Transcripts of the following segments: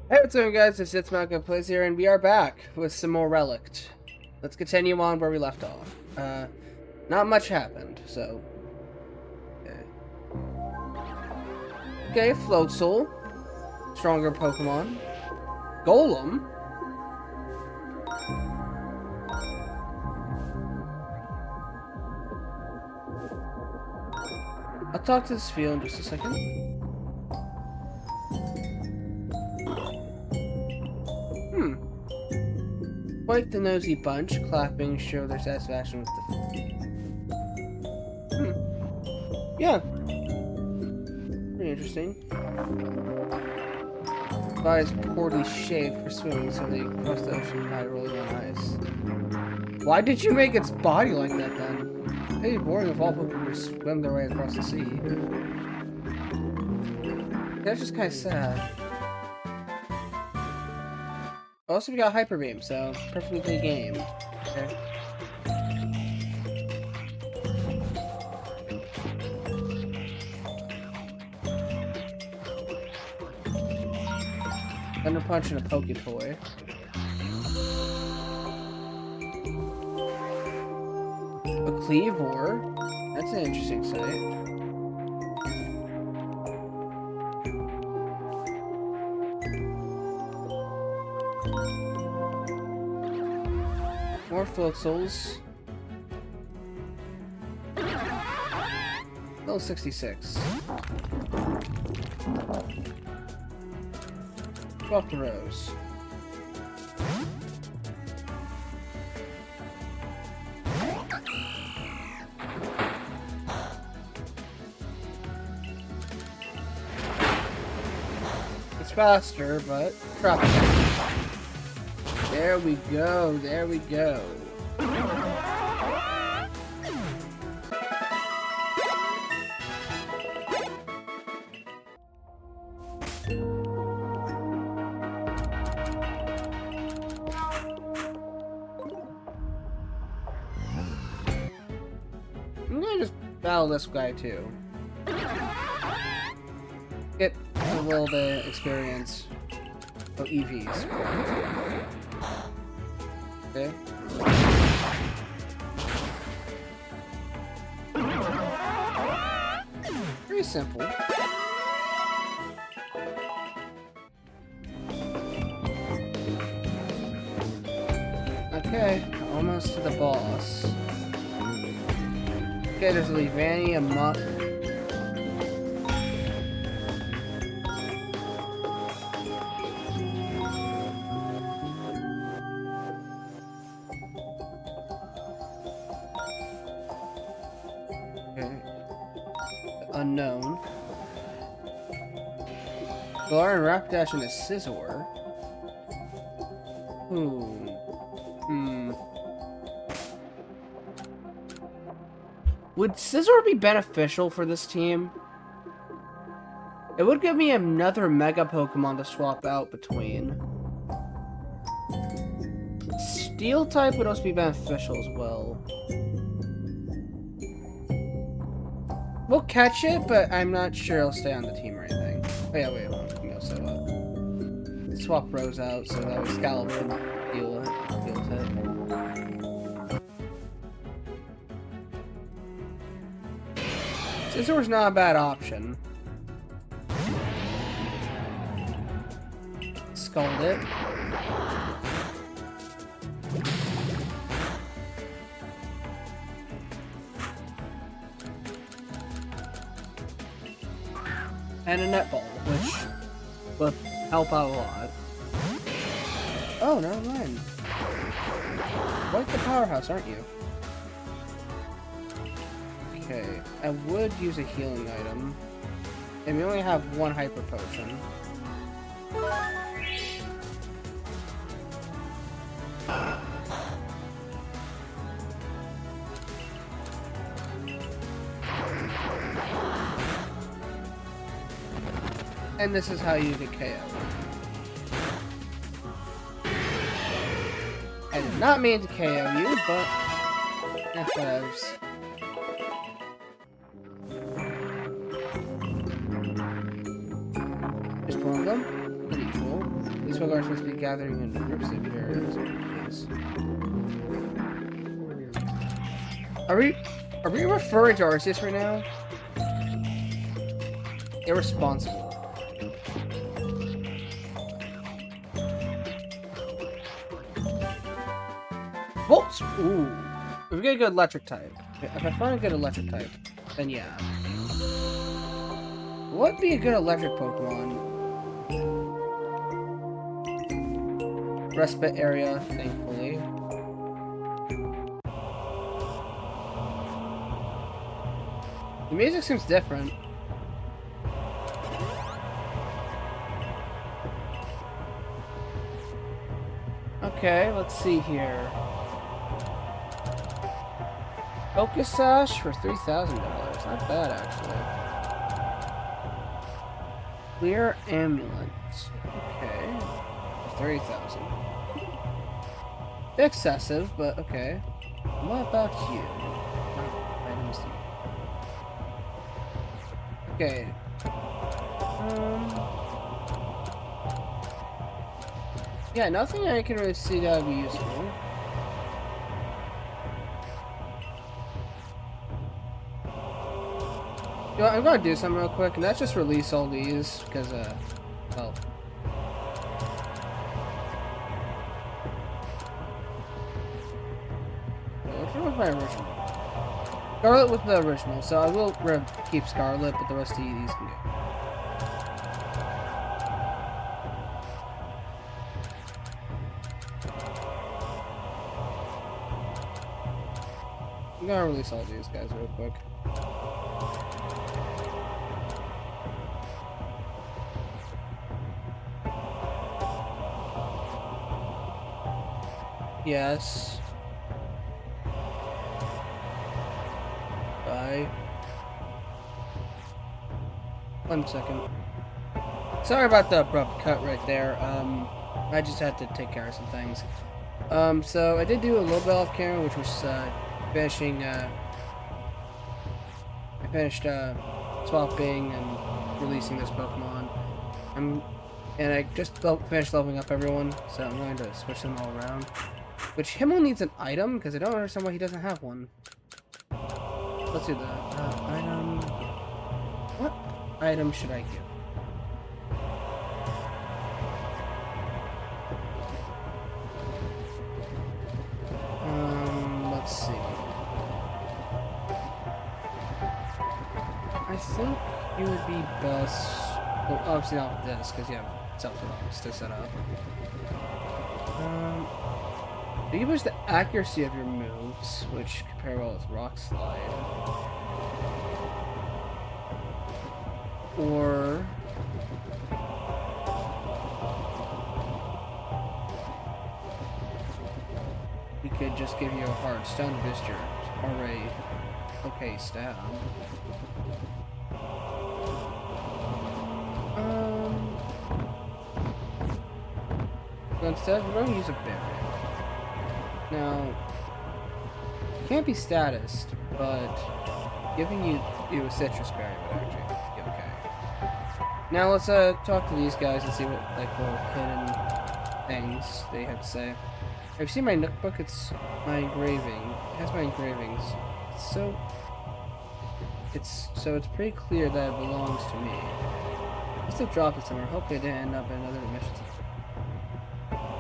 Hey, what's going on, guys? It's Malcolm Plays here, and we are back with some more Relict. Let's continue on where we left off. Not much happened, so... Okay, Float Soul. Stronger Pokemon. Golem. I'll talk to this field in just a second. Quite the nosy bunch, clapping show their satisfaction with the... Yeah. Pretty interesting. Body's poorly shaped for swimming, so they cross the ocean by rolling on ice. Why did you make its body like that, then? It'd be boring if all Pokemon would swim their way across the sea. That's just kind of sad. Also, we got Hyper Beam, so perfectly good game. Okay. Thunder Punch and a Poketoy. A Cleavor. That's an interesting sight. More Float Souls. Level 66. 12th Rose. It's faster, but drop it. There we go, there we go. I'm gonna just battle this guy too. Get a little bit of experience. Oh, EVs. Okay. Pretty simple. Okay, almost to the boss. Okay, there's a Leavanny, a Muck. Unknown. Galar and Rapidash and a Scizor. Would Scizor be beneficial for this team? It would give me another Mega Pokemon to swap out between. Steel type would also be beneficial as well. We'll catch it, but I'm not sure it'll stay on the team or anything. Oh yeah, wait, hold on. Let me also swap Rose out so that way Scallop can deal with it. Scizor's not a bad option. Scald it. And a Netball, which will help out a lot. Oh, never mind. Quite the powerhouse, aren't you? Okay, I would use a healing item. And we only have one Hyper Potion. And this is how you get KO. I did not mean to KO you, but... whatevs. Just one of them. Pretty cool. These Pokemon are supposed to be gathering in groups of areas. Are we referring to Arceus right now? Irresponsible. Bolts! Ooh. If we get a good electric type. If I find a good electric type, then yeah. What would be a good electric Pokemon? Respite area, thankfully. The music seems different. Okay, let's see here. Focus Sash for $3,000. Not bad, actually. Clear Amulet. Okay. For 30,000. Excessive, but okay. What about you? Items. Okay. Yeah, nothing I can really see that would be useful. You know, I'm gonna do something real quick, and that's just release all these, because, well. Which one was my original? Scarlet was the original, so I will keep Scarlet, but the rest of these can go. I'm gonna release all these guys real quick. Yes. Bye. 1 second. Sorry about the abrupt cut right there. I just had to take care of some things. So I did do a little bit off camera, which was, finishing, I finished, swapping and releasing this Pokemon. And I just finished leveling up everyone, so I'm going to switch them all around. Which Himmel needs an item, because I don't understand why he doesn't have one. Let's do that. Item... What item should I give? Let's see. I think it would be best... Well, obviously not with this, because you have self-reliance to set up. You can boost the accuracy of your moves, which compare well with Rock Slide. Or... we could just give you a hard stun to boost your already okay stab. So instead, we're going to use a berry. Now, it can't be statused, but giving you a citrus berry would actually be okay. Now let's talk to these guys and see what like little hidden things they have to say. Have you seen my notebook? It's my engraving. It has my engravings. It's pretty clear that it belongs to me. I must have dropped it somewhere. Hopefully it didn't end up in another dimension.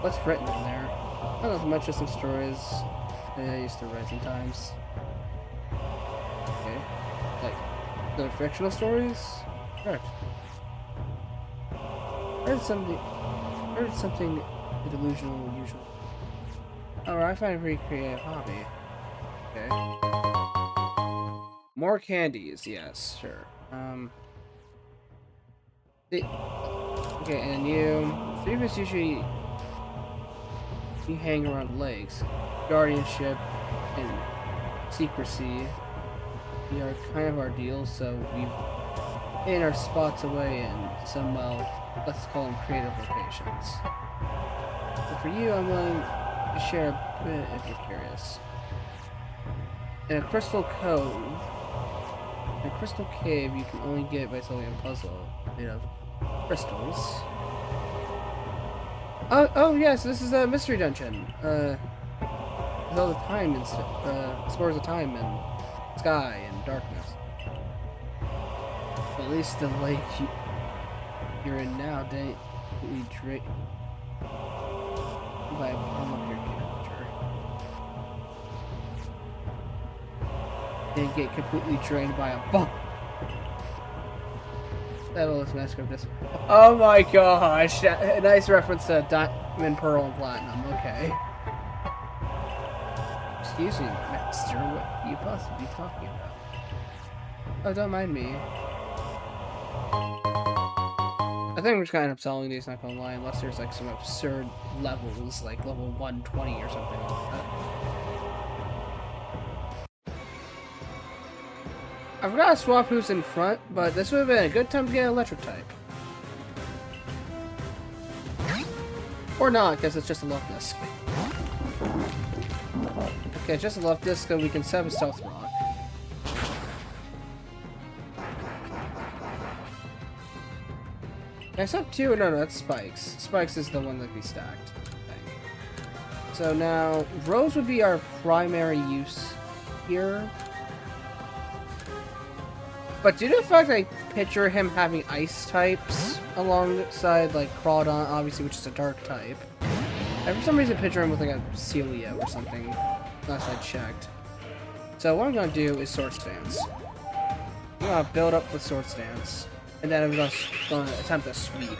What's written in there? I don't know if much, just some stories that I used to write sometimes. Okay. Like, the fictional stories? Correct. Heard something delusional and unusual. Oh, I find a pretty creative hobby. Okay. More candies, yes, sure. Okay, and three of us usually hang around lakes. Guardianship and secrecy are kind of our deal, so we've hidden our spots away in some, let's call them creative locations. But for you, I'm willing to share a bit if you're curious. In a crystal cave, you can only get by solving a puzzle made of crystals. Oh yes, this is a mystery dungeon. With all the time and explores the time and sky and darkness. At least the lake you're in now didn't drain by a bomb of your character. Didn't get completely drained by a bomb. That was massacre of this. Oh my gosh! A nice reference to Diamond, Pearl, and Platinum. Okay. Excuse me, Master. What are you possibly talking about? Oh, don't mind me. I think we're just kind of selling these, not gonna lie, unless there's like some absurd levels, like level 120 or something like that. I forgot to swap who's in front, but this would have been a good time to get electric type. Or not, because it's just a love disc. Okay, just a love disc, so we can set up a stealth rock. Except two, no, that's Spikes. Spikes is the one that we stacked. So now, Rose would be our primary use here. But due to the fact I picture him having ice types alongside, like, Crawdon, obviously, which is a dark type. I for some reason picture him with, like, a Celia or something, last I checked. So what I'm going to do is Sword Stance. I'm going to build up with Sword Stance. And then I'm just going to attempt a sweep.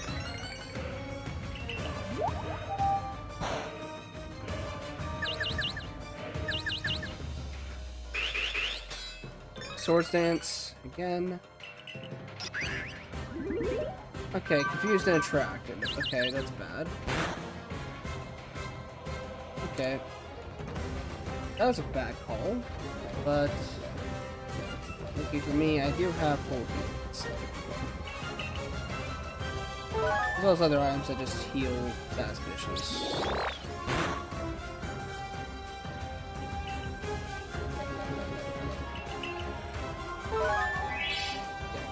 Sword Stance again. Okay, confused and attracted. Okay, that's bad. Okay. That was a bad call. But lucky for me, I do have full heals. As well as other items that just heal status conditions.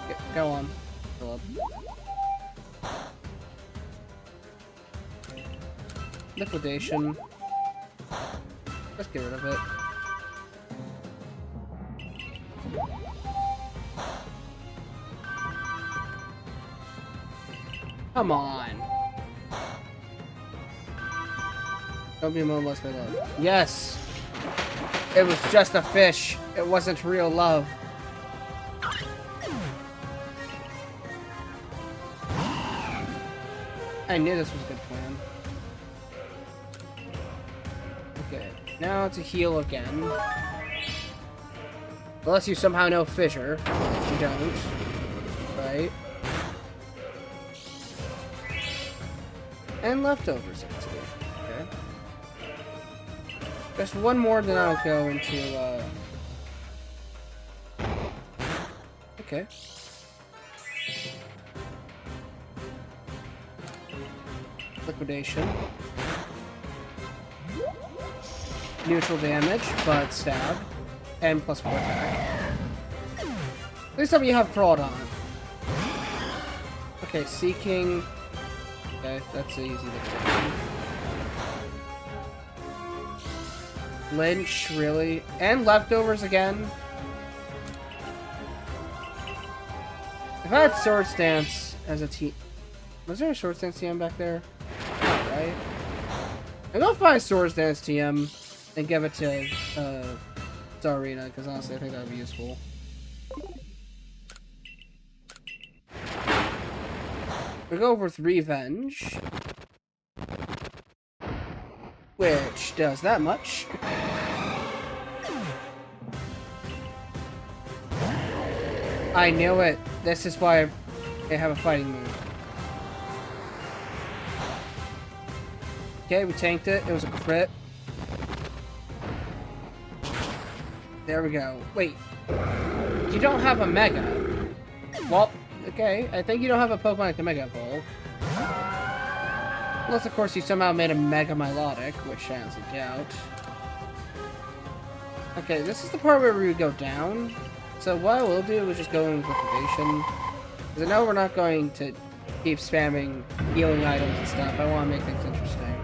Yeah, go on. Fill up. Liquidation. Let's get rid of it. Come on. Don't be molested by love. Yes! It was just a fish. It wasn't real love. I knew this was a good plan. Okay, now to heal again. Unless you somehow know Fissure. You don't. Right? And leftovers, actually. Okay. Just one more, then I'll go into, Okay. Liquidation. Neutral damage, but stab. And +4 attack. At least you have Crawdon. Okay, Seeking. Okay, that's easy to do. Lynch, really? And leftovers again? If I had Sword Stance as a team... Was there a Sword Stance TM back there? Oh, right. I'm gonna find Sword Stance TM and give it to Tsarina, because honestly I think that would be useful. We go with Revenge, which does that much. I knew it. This is why I have a fighting move. Okay, we tanked it. It was a crit. There we go. Wait. You don't have a Mega. Well, okay. I think you don't have a Pokemon like the Mega Evolve. Unless, of course, you somehow made a Mega Milotic, which I honestly doubt. Okay, this is the part where we would go down. So what I will do is just go in with Liquidation. Because I know we're not going to keep spamming healing items and stuff. I want to make things interesting.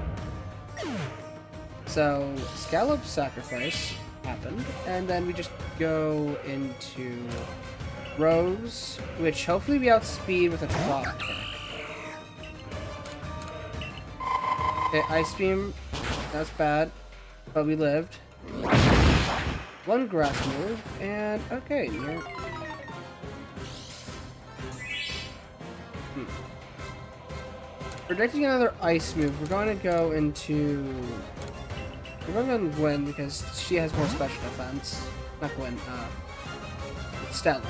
So, Scallop Sacrifice happened, and then we just go into Rose, which hopefully we outspeed with a clock kick. Okay, Ice Beam, that's bad, but we lived. One grass move, and okay, yeah. Predicting another ice move, we're going to go into... We're going to Gwen because she has more special defense. Not Gwen, Stella.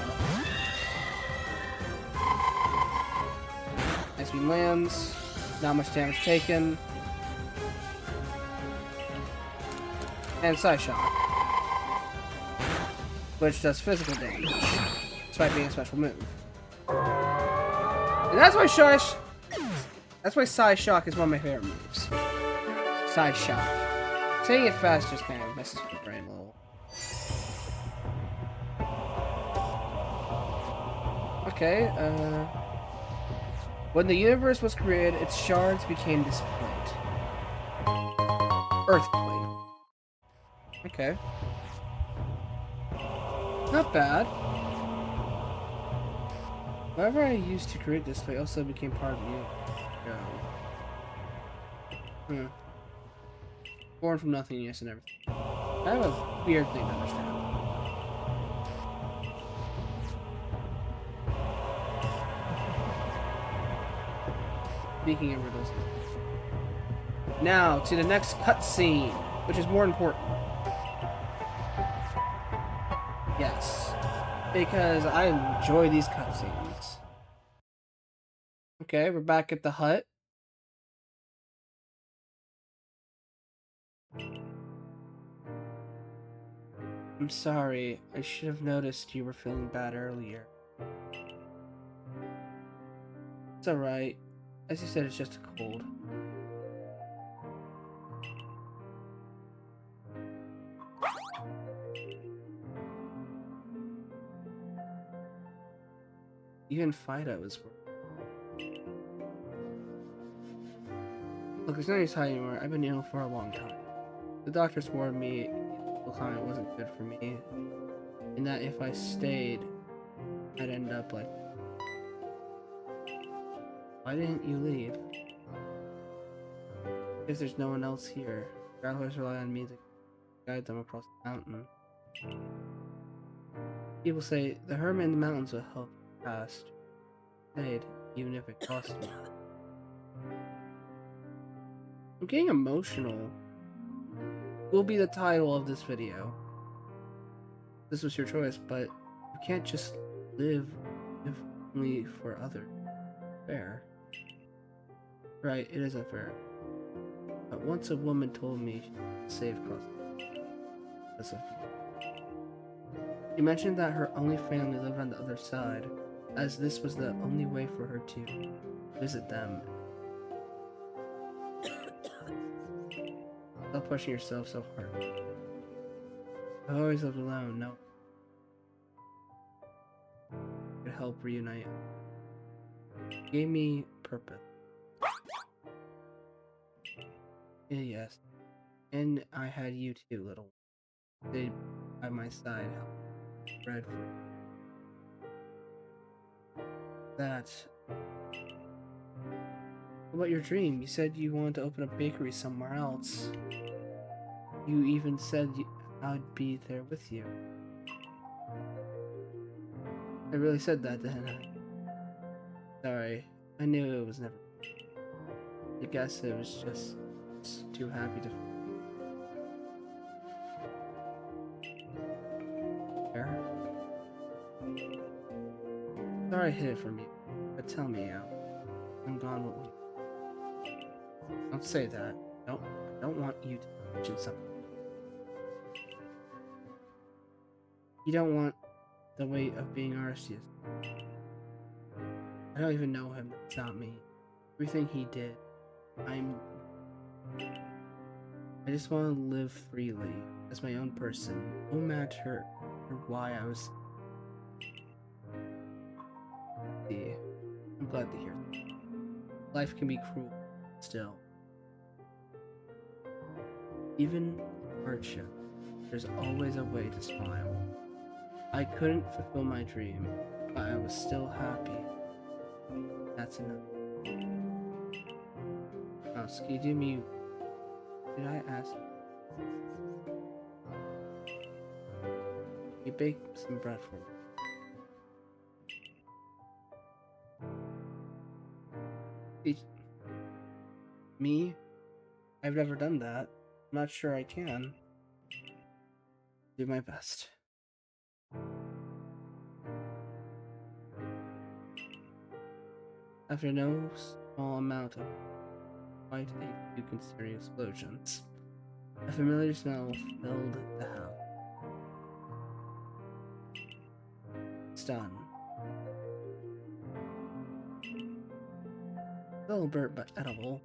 Ice Beam lands, not much damage taken. And Psyshock, which does physical damage, despite being a special move. And that's why Psyshock is one of my favorite moves. Psyshock. Saying it fast just kind of messes with my brain a little. Okay, when the universe was created, its shards became this plate. Earthplate. Okay. Not bad. Whatever I used to create this plate also became part of you. Born from nothingness and everything. I have a weird thing to understand. Speaking of riddles. Now, to the next cutscene, which is more important. Yes. Because I enjoy these cutscenes. Okay, we're back at the hut. I'm sorry. I should have noticed you were feeling bad earlier. It's alright. As you said, it's just a cold. Even Fido is worried. Look, there's no use hiding anymore. I've been ill for a long time. The doctors warned me the climate wasn't good for me, and that if I stayed, I'd end up like... Why didn't you leave? Because there's no one else here. Travelers rely on me to guide them across the mountain. People say the hermit in the mountains will help you past. Stayed, even if it cost me. I'm getting emotional. Will be the title of this video. This was your choice, but you can't just live if only for others. Fair. Right, it isn't fair. But once a woman told me she saved because of me. She mentioned that her only family lived on the other side, as this was the only way for her to visit them. Stop pushing yourself so hard. I've always lived alone, no. Could help reunite. It gave me purpose. Yes. And I had you too, little. Stayed by my side, helped bread for that. What about your dream? You said you wanted to open a bakery somewhere else. You even said I'd be there with you. I really said that, didn't I? Sorry, I knew it was never. I guess it was just too happy to. Sorry I hid it from you, but tell me, I'm gone. What will you? Don't say that. I don't want you to mention something. You don't want the weight of being Arceus. I don't even know him. It's not me. Everything he did, I just want to live freely as my own person, no matter why I was. I'm glad to hear that. life can be cruel still. Even in hardship, there's always a way to smile. I couldn't fulfill my dream, but I was still happy. That's enough. Oh, so can you do me... Did I ask? You bake some bread for me. Me? I've never done that. I'm not sure I can. Do my best. After no small amount of quite a few concerning explosions, a familiar smell filled the house. It's done. A little burnt but edible.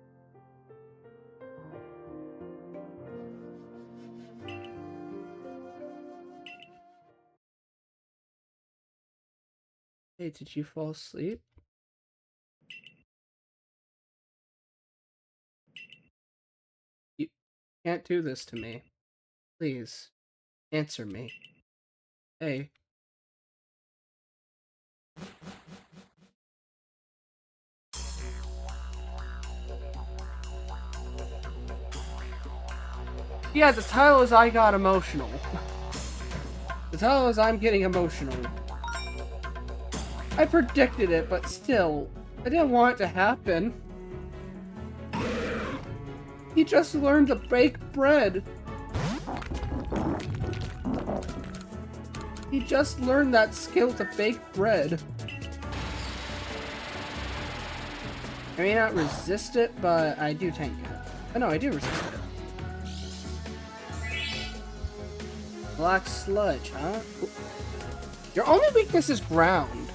Hey, did you fall asleep? You can't do this to me. Please, answer me. Hey. Yeah, the title is I got emotional. The title is I'm getting emotional. I predicted it, but still, I didn't want it to happen. He just learned to bake bread. He just learned that skill to bake bread. I may not resist it, but I do tank it. Oh no, I do resist it. Black sludge, huh? Your only weakness is ground.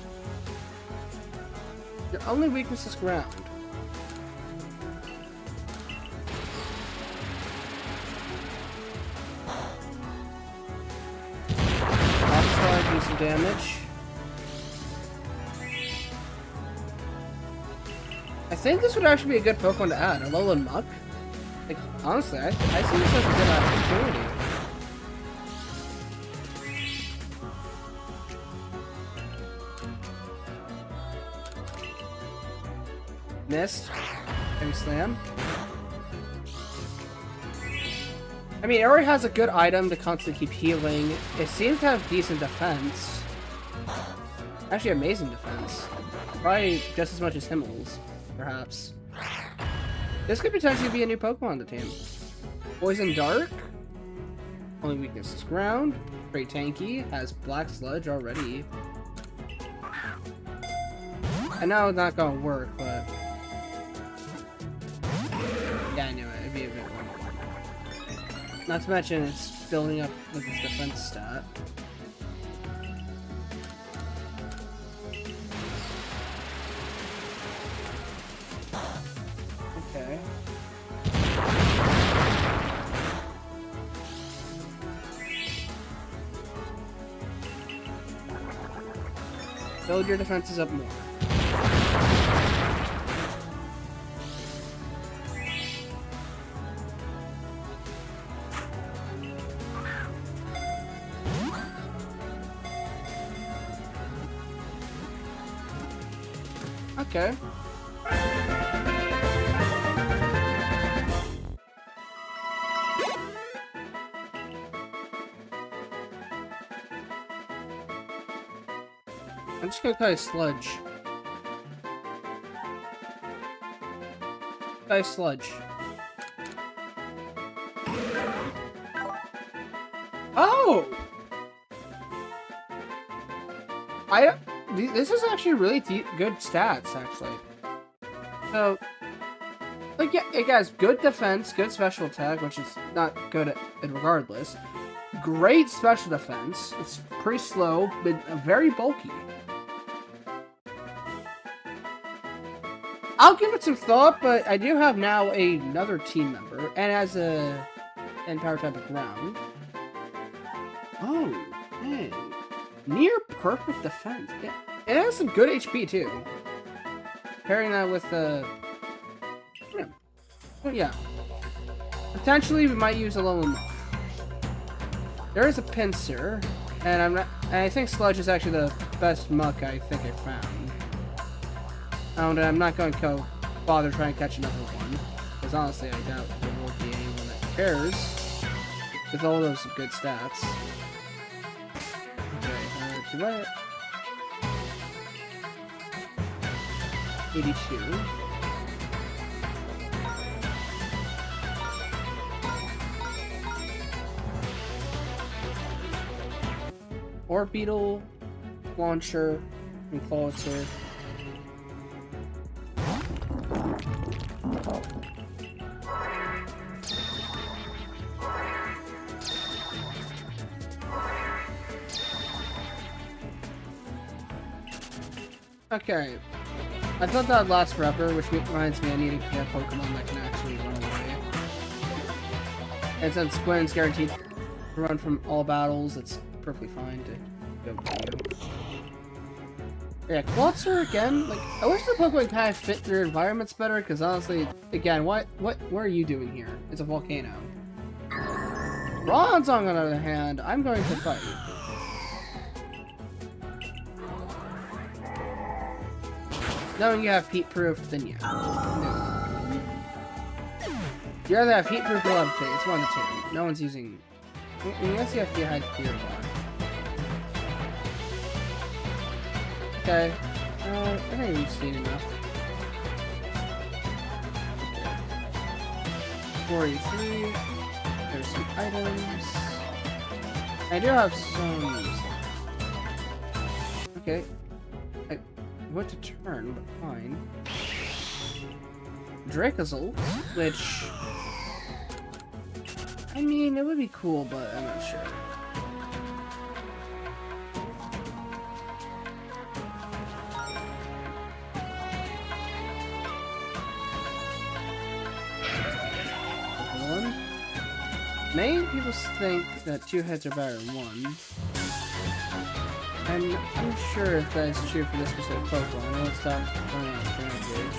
Your only weakness is ground. Black sludge, do some damage. I think this would actually be a good Pokemon to add. Alolan Muck. Like, honestly, I see this as a good opportunity. Missed. Heavy Slam. I mean, it already has a good item to constantly keep healing. It seems to have decent defense. Actually, amazing defense. Probably just as much as Himmel's, perhaps. This could potentially be a new Pokemon on the team. Poison Dark. Only weakness is ground. Great tanky. Has Black Sludge already. I know it's not gonna work, but... yeah, I knew it. It'd be a good one. Not to mention, it's building up with its defense stat. Okay. Build your defenses up more. Okay. I'm just gonna try Sludge. Try Sludge. Oh! This is actually really good stats, actually. So, like, yeah, it has good defense, good special attack, which is not good at regardless. Great special defense. It's pretty slow, but very bulky. I'll give it some thought, but I do have now another team member, and as a power type of ground. Oh, man. Near perfect defense. Yeah. It has some good HP too. Pairing that with the Well, yeah. Potentially, we might use a Lone Muck. There is a Pinsir, and I think Sludge is actually the best Muck I think I found. And I'm not going to bother trying to catch another one, because honestly, I doubt there will be anyone that cares with all those good stats. Okay, do I? 82. Orbeetle, Launcher, and Clawitzer. Okay. I thought that would last forever, which reminds me I need to get a Pokemon that can actually run away. And since Gwen's guaranteed to run from all battles, it's perfectly fine to go. Yeah, Clawitzer again. Like, I wish the Pokemon kind of fit their environments better, because honestly, again, what are you doing here? It's a volcano. Bronzong, on the other hand, I'm going to fight. Knowing you have heat-proof, then yeah. You either have heat-proof or levitate. It's one of the two. No one's using... Unless you have to hide fear bar. Okay. I think we've seen enough. 43. There's some items. I do have some... Okay. What to turn, but fine. Dracozolt, which... I mean, it would be cool, but I'm not sure. One. Many people think that 2 heads are better than 1. I'm unsure if that is true for this specific Pokemon. I know it's not running on Grand Gauge.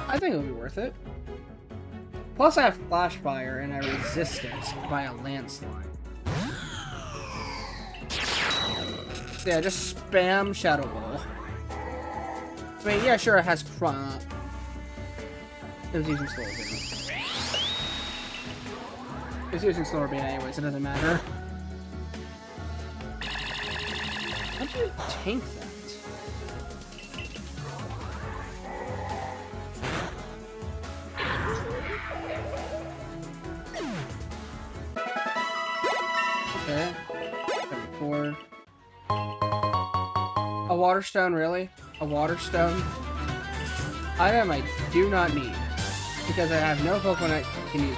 I think it'll be worth it. Plus I have Flash Fire and I resist it by a landslide. So yeah, just spam Shadow Ball. I mean, yeah, sure, it has it was using Slow Beam. It's using Slower Beam anyways, it doesn't matter. How do you tank that? Okay. 74. A Water Stone, really? A Water Stone? Item I do not need. Because I have no Pokemon that can use it.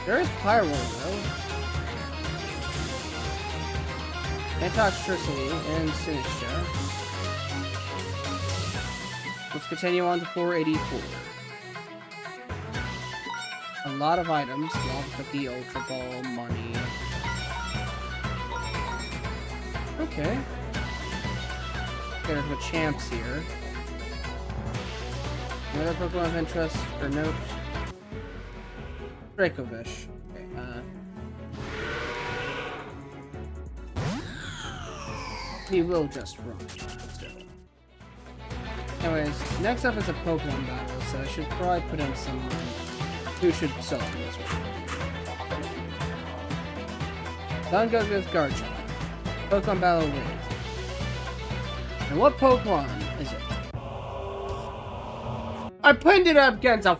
There is Pyro, though. Antoxtricity and Sinistra. Let's continue on to 484. A lot of items. Lava Cookie, Ultra Ball, money. Okay. There's the champs here. Another Pokemon of interest, or note. Dracovish. Okay, he will just run. Still. Anyways, next up is a Pokemon battle, so I should probably put in some who should sell to this one. Down goes with Garchomp. Pokemon battle wins. And what Pokemon is it? I pinned it up against a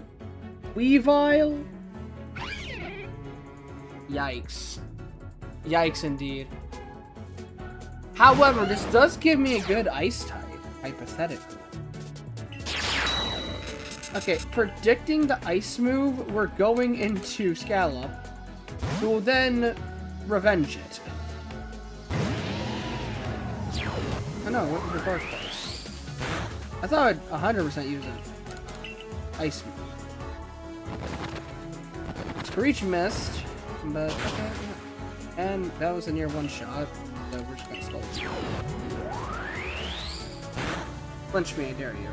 Weavile? Yikes. Yikes indeed. However, this does give me a good ice type, hypothetically. Okay, predicting the ice move, we're going into Scallop, who will then revenge it. Oh no, what was the Dark Pulse? I thought I'd 100% use it. Ice move. Screech Mist. But, okay. And that was a near one shot, so we're just gonna stall you. Punch me, I dare you.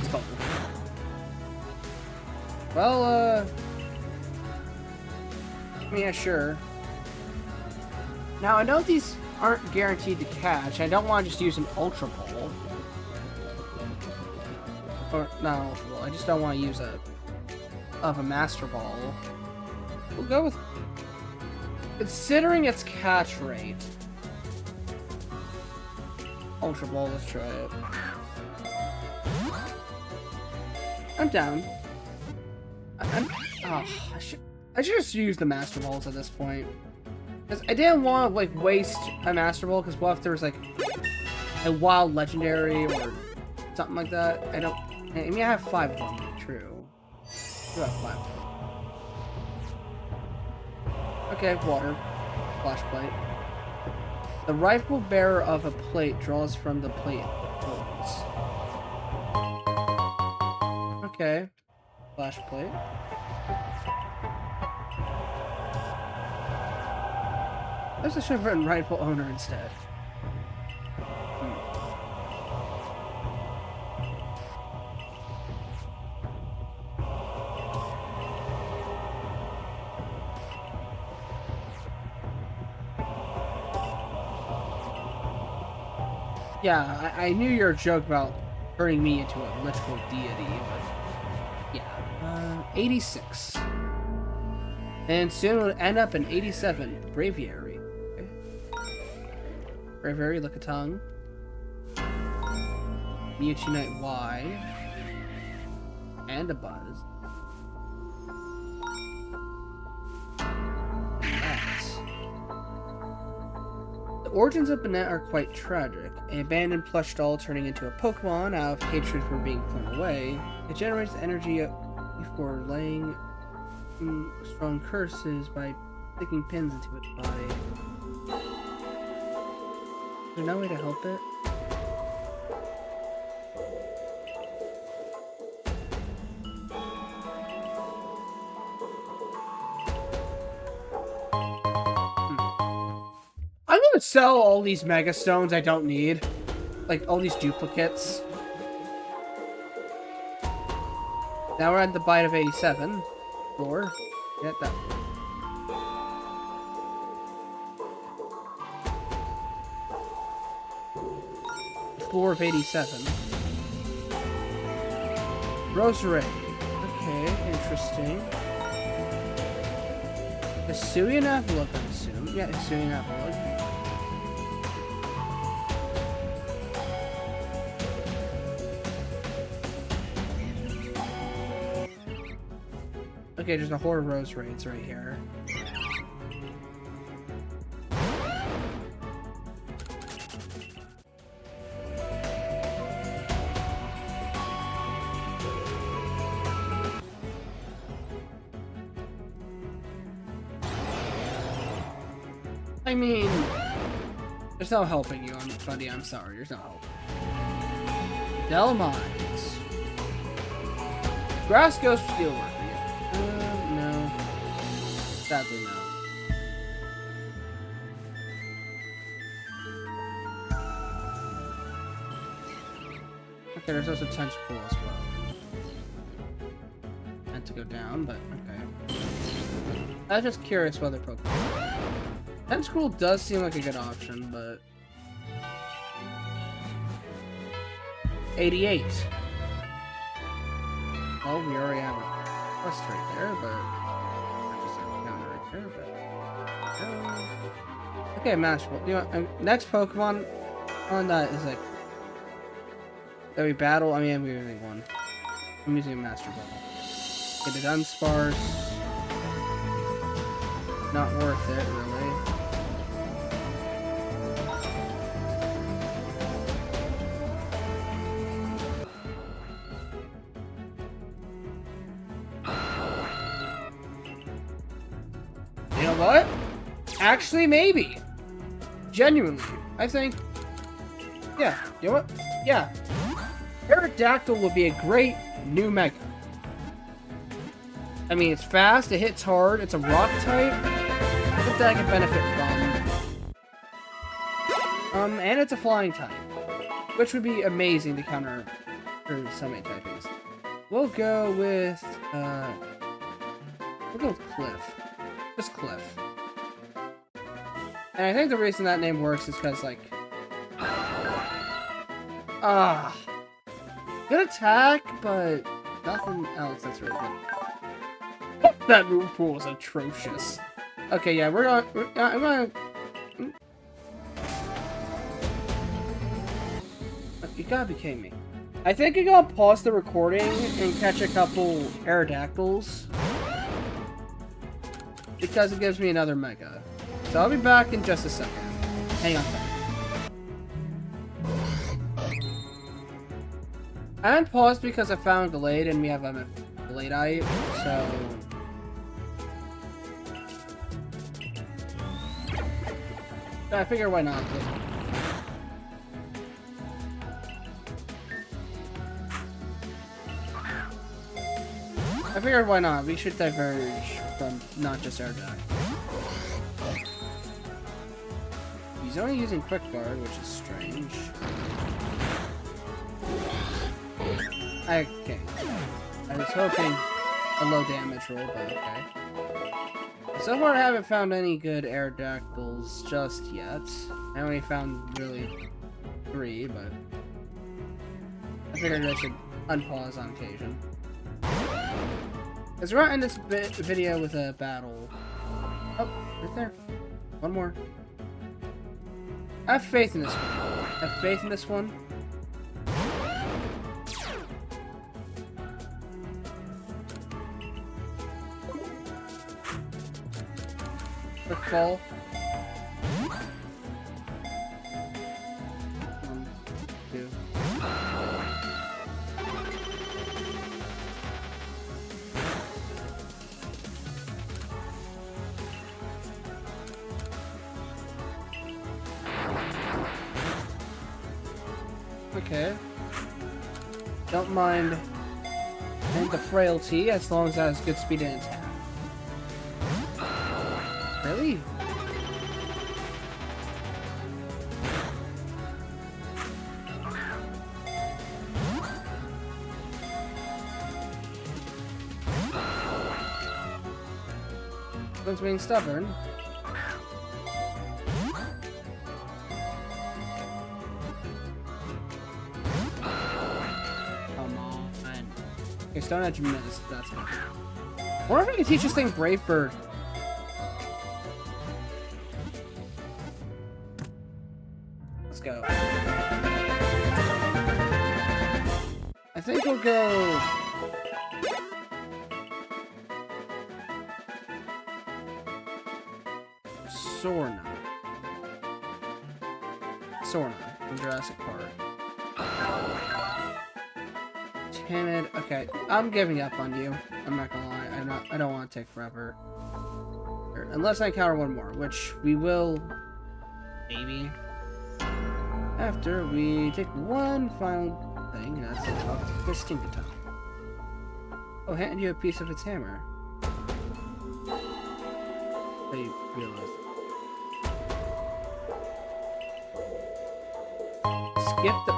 Stall. Well, yeah, sure. Now, I know these aren't guaranteed to catch. I don't want to just use an Ultra Ball. Or, not an Ultra Ball. I just don't want to use a Master Ball. We'll go with... Considering its catch rate. Ultra Ball, let's try it. I'm down. I should just use the Master Balls at this point. Because I didn't want to, like, waste a Master Ball, because what if there's, like, a wild legendary or something like that? I mean, I have 5 of them, true. I do have 5 of them. Okay, water. Flash plate. The rightful bearer of a plate draws from the plate. Okay. Flash plate. I should have written rightful owner instead. Yeah, I knew your joke about turning me into a literal deity, but yeah. 86. And soon it'll end up in 87. Braviary. Okay. Braviary, Lickitung. Mewtwo Knight Y. And a Buzz. The origins of Banette are quite tragic. An abandoned plush doll turning into a Pokemon out of hatred for being thrown away. It generates energy before laying strong curses by sticking pins into its body. Is there no way to help it? I'm gonna sell all these Mega Stones I don't need. Like, all these duplicates. Now we're at the bite of 87. Floor. Get that. Floor of 87. Roserade. Okay, interesting. Hisuian Apolog, I assume. Yeah, Hisuian Apolog. Okay, there's a horde of Roserades right here. I mean, there's no helping you, buddy. I'm sorry. There's no help. Delmines. Grass Ghost Steelworker. No. Sadly, no. Okay, there's also Tentacle as well. Meant to go down, but okay. I was just curious whether Pokemon. Tentacle does seem like a good option, but 88. Oh, we already have a quest right there, but just a counter right there, but okay, Master Ball. You know, next Pokemon on that is like that we battle. I mean, I'm using one. I'm using a Master Ball. Okay, the Dunsparce. Not worth it, really. You know what? Actually, maybe. Genuinely. I think... Yeah. You know what? Yeah. Aerodactyl would be a great new Mega. I mean, it's fast, it hits hard, it's a rock type. What that I can benefit from. And it's a flying type. Which would be amazing to counter for so many typings. We'll go with Cliff. Just Cliff. And I think the reason that name works is because, like... good attack, but nothing else that's really good. That move pool is atrocious. Okay, yeah, I'm gonna... You gotta be kidding me. I think I'm gonna pause the recording and catch a couple Aerodactyls. Because it gives me another Mega. So I'll be back in just a second. Hang on. I unpaused because I found Glade and we have a Gladeite, so... I figure why not. I figured why not. We should diverge from not just Aerodactyl. He's only using Quick Guard, which is strange. Okay. I was hoping a low damage roll, but okay. So far I haven't found any good Aerodactyls just yet. I only found really 3, but I figured I should unpause on occasion. Let's run in this video with a battle. Oh, right there. One more. I have faith in this one. I have faith in this one. Quick fall. 1, 2. Okay. Don't mind the frailty as long as it has good speed and attack. Really? One's being stubborn. Okay, Stone Edge missed. That's good. I wonder if I can teach this thing Brave Bird. Let's go. I think we'll go... Sorna. Sorna from Jurassic Park. Timid. Okay, I'm giving up on you. I'm not gonna lie. I don't want to take forever. Unless I encounter one more, which we will, maybe. After we take one final thing, and that's the Stinkaton. Oh, hand you a piece of its hammer. I realized. Skip the...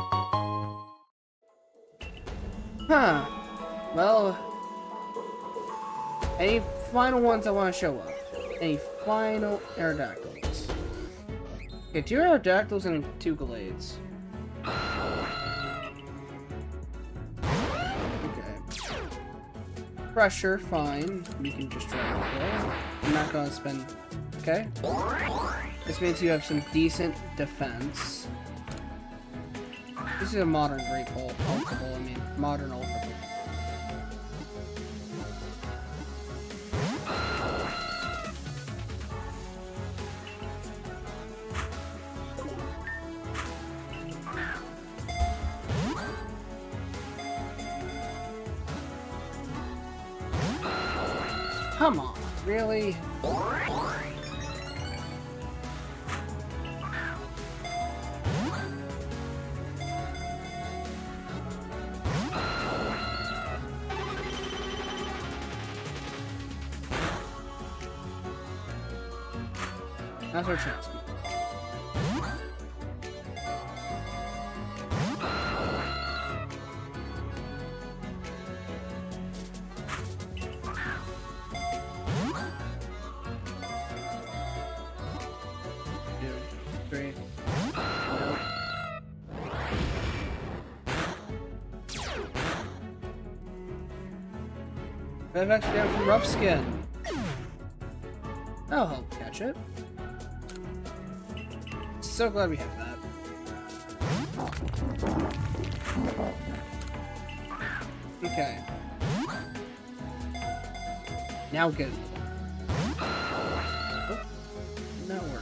Huh. Well, any final ones I want to show up? Any final Aerodactyls? Okay, 2 Aerodactyls and 2 Glades. Okay. Pressure, fine. We can just try it. Okay. I'm not gonna spend... Okay. This means you have some decent defense. This is a modern Great Ultimate. I mean, modern Ultimate. Come on, really? Now's our chance. I've actually got some rough skin. That'll help catch it. So glad we have that. Okay. Now get it. Oh, not work.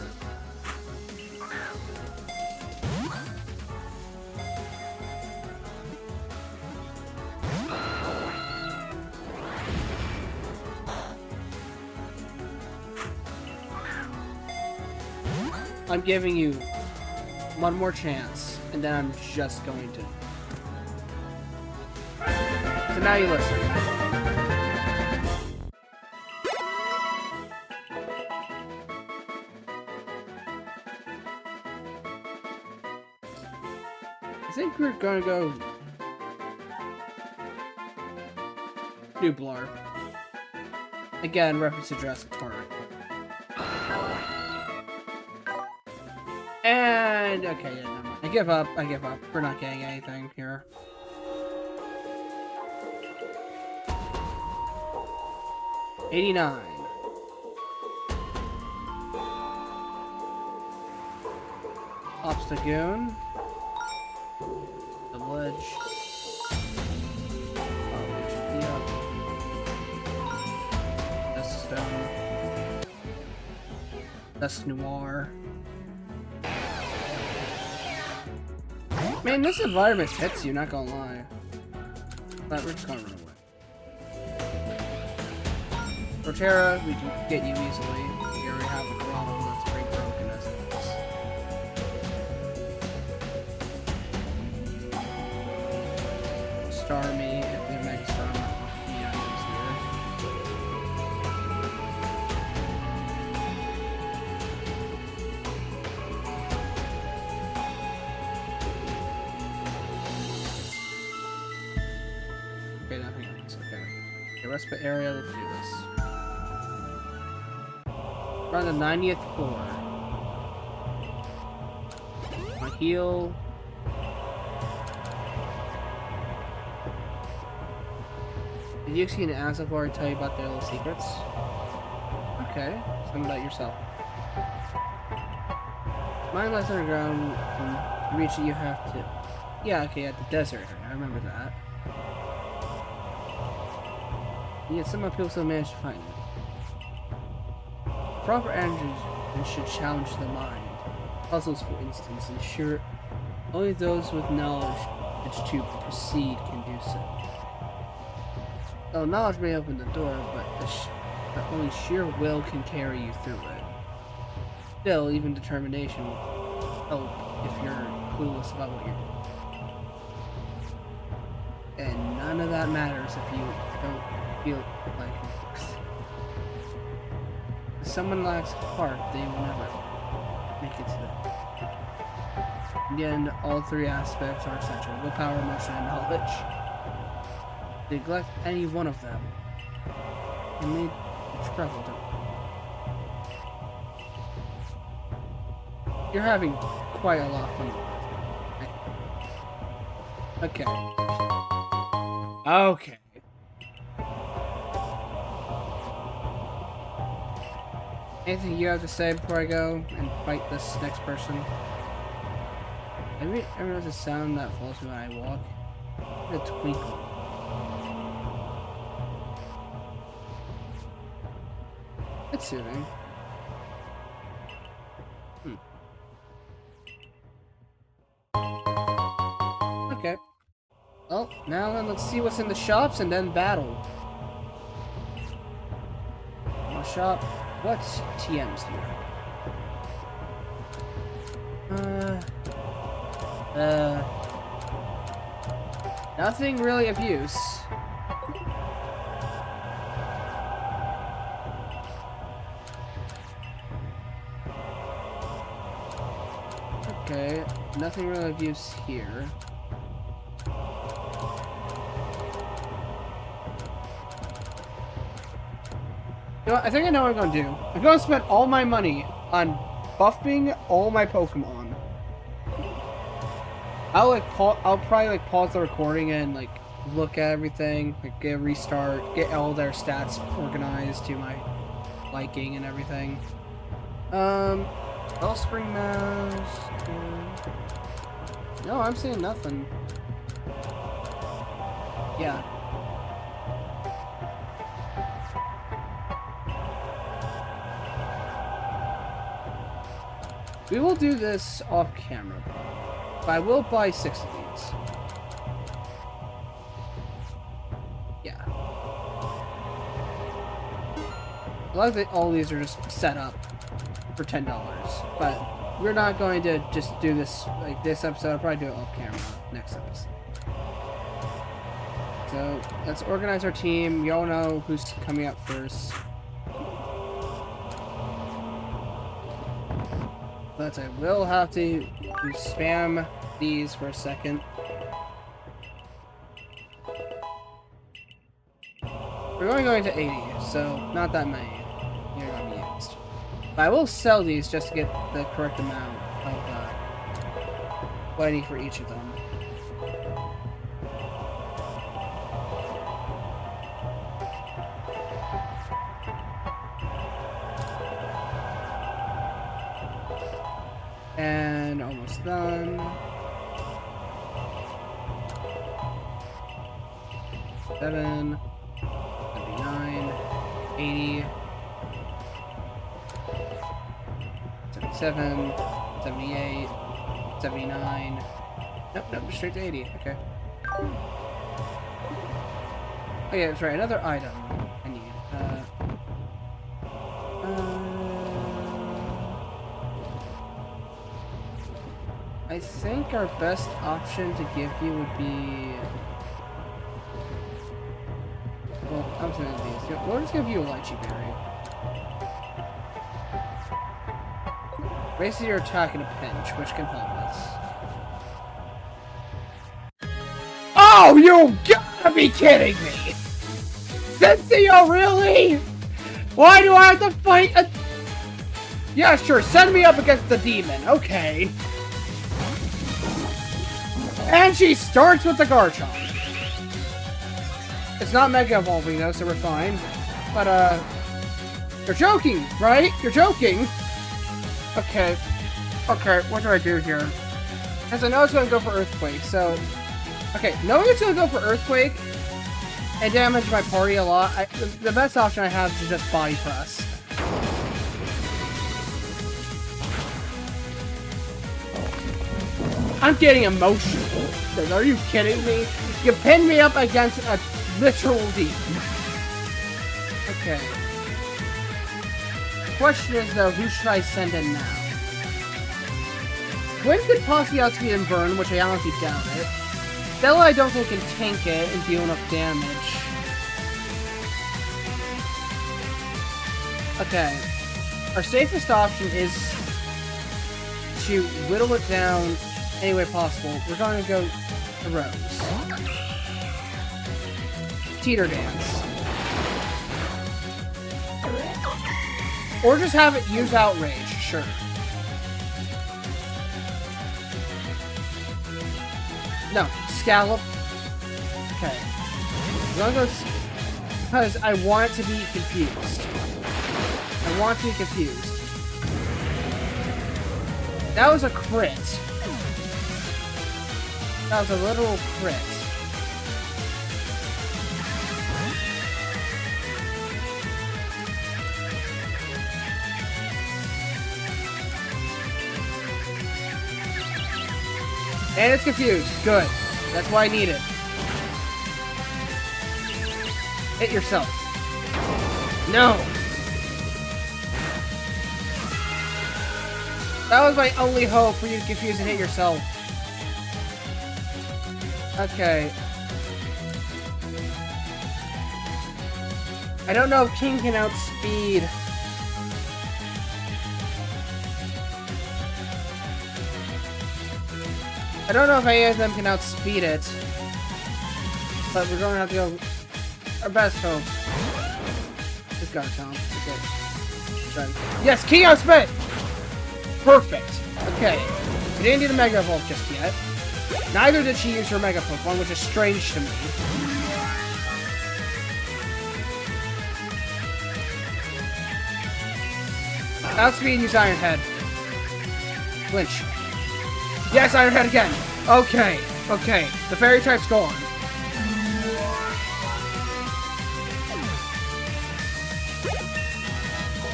I'm giving you one more chance, and then I'm just going to. So now you listen. I think we're gonna go Nublar. Again, reference to Jurassic Park. And okay, yeah, never mind. I give up. I give up. We're not getting anything here. $89. Obstagoon. Village. Dusk Stone. Dusk Noir. Man, this environment fits you, not gonna lie. But we're just gonna run away. Proterra, we can get you easily. We already have a Grotto that's pretty broken as it is. Starmie, if we have Mega Star, yeah, he's here. Okay, nothing else. Okay. The respite area, let's do this. We're on the 90th floor. My heal. Did you see an Azafar tell you about their little secrets? Okay, tell me about yourself. Mine lies underground, and to reach it you have to... Yeah, okay, at the desert area, I remember that. And yet somehow people still manage to find it. Proper energy should challenge the mind. Puzzles, for instance, ensure only those with knowledge which to proceed can do so. Well, knowledge may open the door, but only sheer will can carry you through it. Still, even determination will help if you're clueless about what you're doing. And none of that matters if you don't feel like it. If someone lacks heart, they will never make it to that. In the end, all three aspects are essential: willpower, emotion, and knowledge. Neglect any one of them, and they struggle to. You're having quite a lot of fun. Okay. Okay. Anything you have to say before I go and fight this next person? Ever notice a sound that follows me when I walk? A twinkle. It's soothing. Okay. Well, now then, let's see what's in the shops and then battle. Shop. What's TM's here? Nothing really of use. Okay, nothing really of use here. You know what? I think I know what I'm gonna do. I'm gonna spend all my money on buffing all my Pokemon. I'll probably like pause the recording and like look at everything, like get a restart, get all their stats organized to my liking and everything. Wellspring Mask. No, I'm seeing nothing. Yeah. We will do this off camera, but I will buy 6 of these. Yeah. I like that all these are just set up for $10, but we're not going to just do this like this episode. I'll probably do it off camera next episode. So let's organize our team. Y'all know who's coming up first. But I will have to spam these for a second. We're only going to 80, so not that many are going to be used. But I will sell these just to get the correct amount of what I need for each of them. And almost done. 7, 79, 80, 77, 78, 79. Nope, straight to 80. Okay. Oh yeah, that's right. Another item I need. I think our best option to give you would be... Well, I'm just gonna do these. We'll just give you a lychee berry. Raises your attack in a pinch, which can help us. Oh, you gotta be kidding me! Cynthia, really? Why do I have to fight a... Yeah, sure, send me up against the demon. Okay. And she starts with the Garchomp. It's not Mega Evolving though, so we're fine. But, you're joking, right? You're joking. Okay. Okay, what do I do here? Because I know it's going to go for Earthquake, so... Okay, knowing it's going to go for Earthquake and damage my party a lot, the best option I have is to just Body Press. I'm getting emotional. Are you kidding me? You pinned me up against a literal demon. Okay. The question is, though, who should I send in now? Gwyn could possibly outspeed and burn, which I honestly doubt it. Bella, I don't think can tank it and deal enough damage. Okay. Our safest option is to whittle it down any way possible. We're going to go to Rose. Teeter Dance. Or just have it use Outrage, sure. No, Scallop. Okay. I'm going to go... Because I want it to be confused. I want to be confused. That was a crit. That was a literal crit. And it's confused. Good. That's why I need it. Hit yourself. No! That was my only hope for you to confuse and hit yourself. Okay. I don't know if King can outspeed. I don't know if any of them can outspeed it, but we're going to have to go our best hope. Just got it, Tom. Okay. Yes, Key Outspit! Perfect. Okay. We didn't need a Mega Evolve just yet. Neither did she use her Mega Pokemon, which is strange to me. Outspeed and use Iron Head. Flinch. Yes, Iron Head again. Okay. Okay. The Fairy type's gone.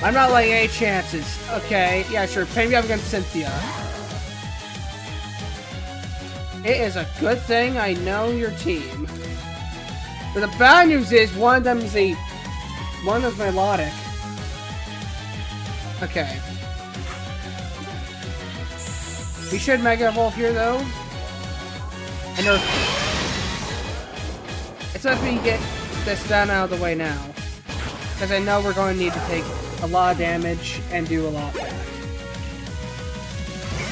I'm not letting any chances. Okay. Yeah, sure. Pain me up against Cynthia. It is a good thing I know your team. But the bad news is one of them is melodic. Okay. We should Mega Evolve here, though. And it's best we get this done out of the way now. Because I know we're going to need to take a lot of damage and do a lot back.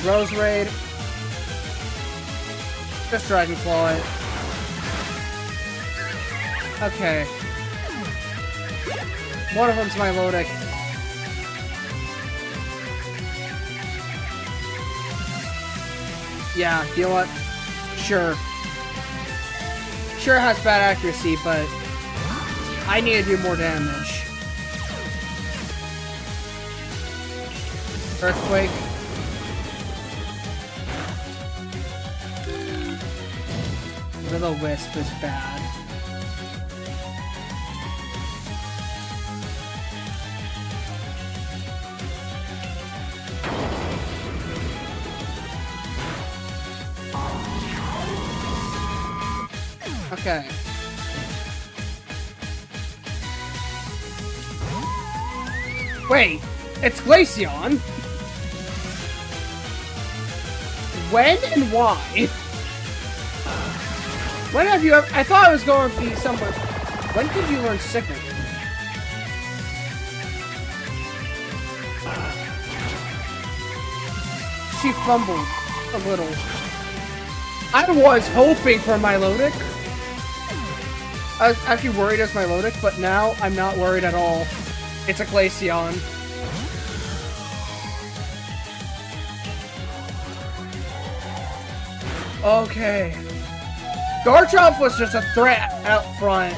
Rose Raid. Just Dragon Claw it. Okay. One of them's melodic. Yeah, you know what? Sure. Sure has bad accuracy, but I need to do more damage. Earthquake. Will-O-Wisp is bad. Okay. Wait, it's Glaceon? When and why? When have you ever... I thought it was going to be somewhere... When did you learn Sickness? She fumbled a little. I was hoping for Milotic. I was actually worried as Milotic, but now I'm not worried at all. It's a Glaceon. Okay. Garchomp was just a threat out front.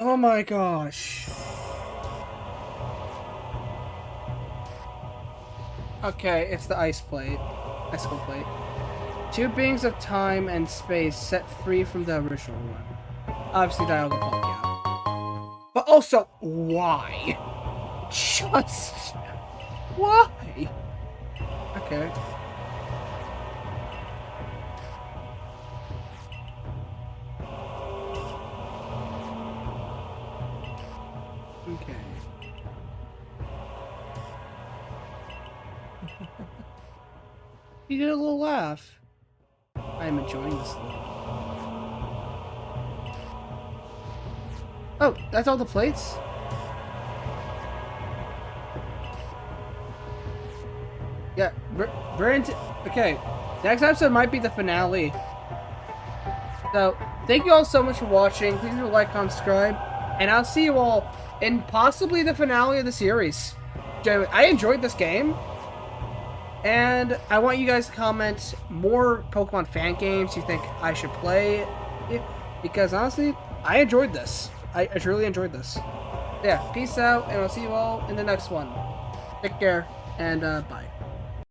Oh my gosh. Okay, it's the Ice Plate. Icicle Plate. Two beings of time and space set free from the original one. Obviously, Dialga Palkia. But also, why? Just... why? Okay. Okay. You did a little laugh. I am enjoying this a little. Oh, that's all the plates? Yeah, we're into... Okay, next episode might be the finale. So, thank you all so much for watching. Please leave a like, comment, subscribe. And I'll see you all in possibly the finale of the series. I enjoyed this game. And I want you guys to comment more Pokemon fan games you think I should play. Because honestly, I enjoyed this. I truly enjoyed this. Yeah, peace out, and I'll see you all in the next one. Take care, and bye.